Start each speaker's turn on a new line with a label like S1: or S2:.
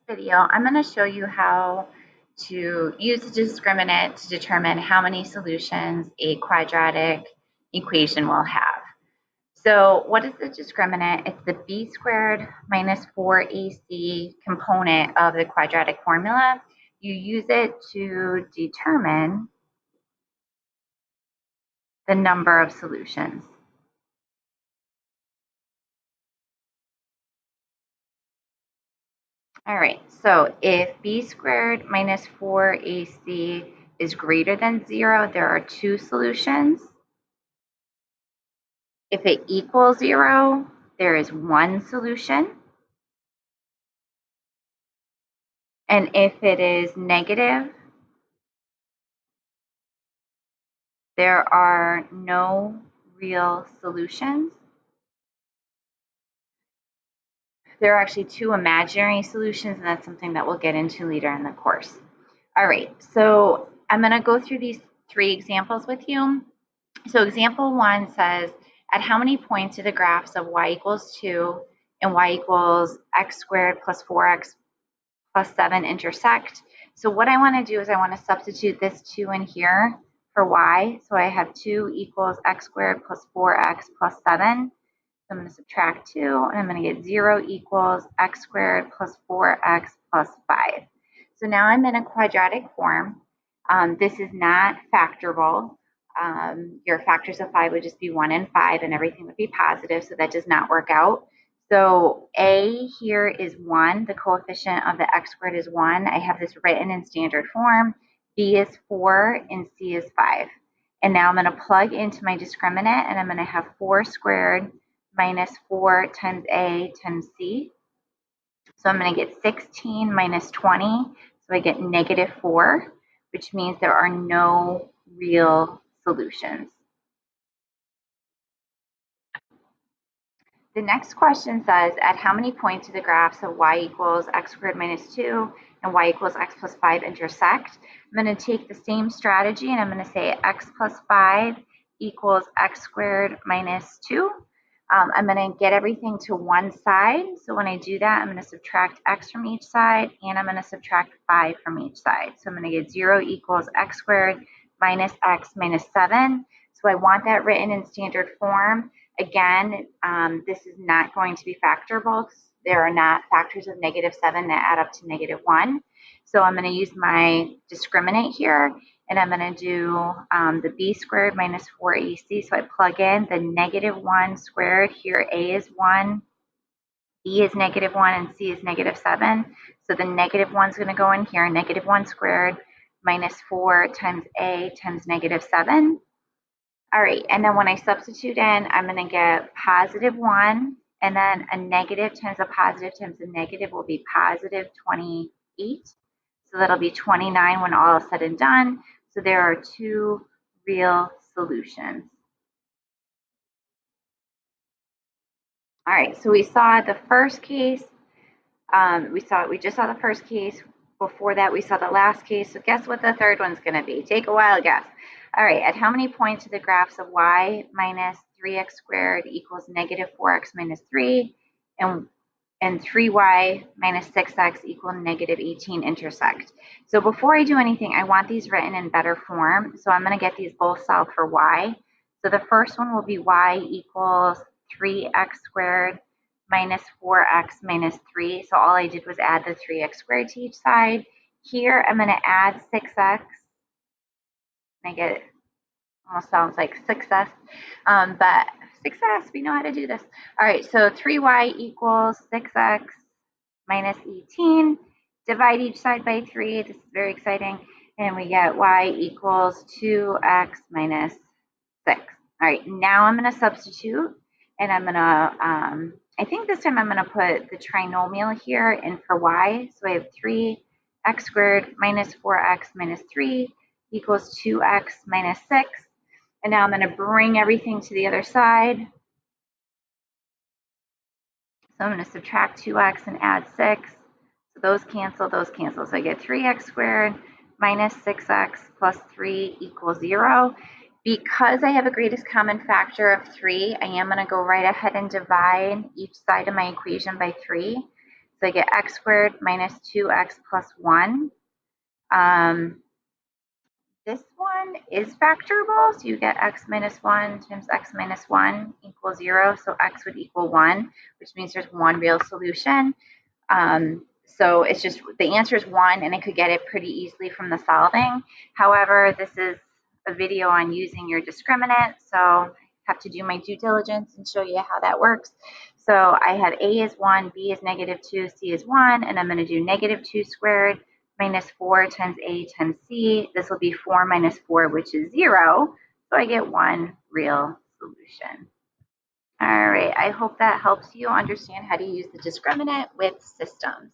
S1: Video, I'm going to show you how to use the discriminant to determine how many solutions a quadratic equation will have. So what is the discriminant? It's the b squared minus 4ac component of the quadratic formula. You use it to determine the number of solutions. All right, so if b squared minus 4ac is greater than 0, there are two solutions. If it equals 0, there is one solution. And if it is negative, there are no real solutions. There are actually two imaginary solutions, and that's something that we'll get into later in the course. All right, so I'm going to go through these three examples with you. So example 1 says, at how many points do the graphs of y equals 2 and y equals x squared plus 4x plus 7 intersect? So what I want to do is I want to substitute this 2 in here for y. So I have 2 equals x squared plus 4x plus 7. So I'm going to subtract 2, and I'm going to get 0 equals x squared plus 4x plus 5. So now I'm in a quadratic form. This is not factorable. Your factors of 5 would just be 1 and 5, and everything would be positive, so that does not work out. So a here is 1. The coefficient of the x squared is 1. I have this written in standard form. B is 4, and c is 5. And now I'm going to plug into my discriminant, and I'm going to have 4 squared minus 4 times a times c. So I'm going to get 16 minus 20. So I get negative 4, which means there are no real solutions. The next question says, at how many points do the graphs of y equals x squared minus 2 and y equals x plus 5 intersect? I'm going to take the same strategy, and I'm going to say x plus 5 equals x squared minus 2. I'm going to get everything to one side. So when I do that, I'm going to subtract x from each side, and I'm going to subtract 5 from each side. So I'm going to get 0 equals x squared minus x minus 7. So I want that written in standard form. Again, this is not going to be factorable. There are not factors of negative 7 that add up to negative 1. So I'm going to use my discriminant here, and I'm going to do the b squared minus 4ac. So I plug in the negative 1 squared. Here a is 1, b is negative 1, and c is negative 7. So the negative 1 is going to go in here, negative 1 squared minus 4 times a times negative 7. All right, and then when I substitute in, I'm going to get positive 1, and then a negative times a positive times a negative will be positive 28. So that'll be 29 when all is said and done. So there are two real solutions. All right, so we saw the first case. We just saw the first case. Before that, we saw the last case. So guess what the third one's going to be? Take a wild guess. All right, at how many points do the graphs of y minus 3x squared equals negative 4x minus 3 and 3y minus 6x equal negative 18 intersect? So before I do anything, I want these written in better form. So I'm going to get these both solved for y. So the first one will be y equals 3x squared minus 4x minus 3. So all I did was add the 3x squared to each side. Here, I'm going to add 6x. I get it. Almost sounds like success, but success, we know how to do this. All right, so 3y equals 6x minus 18. Divide each side by 3. This is very exciting. And we get y equals 2x minus 6. All right, now I'm going to substitute, and I'm going to, I think this time I'm going to put the trinomial here in for y. So I have 3x squared minus 4x minus 3 equals 2x minus 6. And now I'm going to bring everything to the other side. So I'm going to subtract 2x and add 6. So those cancel, those cancel. So I get 3x squared minus 6x plus 3 equals 0. Because I have a greatest common factor of 3, I am going to go right ahead and divide each side of my equation by 3. So I get x squared minus 2x plus 1. This one is factorable, so you get x minus 1 times x minus 1 equals 0, so x would equal 1, which means there's one real solution. So it's just the answer is 1, and I could get it pretty easily from the solving. However, this is a video on using your discriminant, so I have to do my due diligence and show you how that works. So I have a is 1, b is negative 2, c is 1, and I'm going to do negative 2 squared minus 4 times a times c. This will be 4 minus 4, which is 0. So I get one real solution. All right, I hope that helps you understand how to use the discriminant with systems.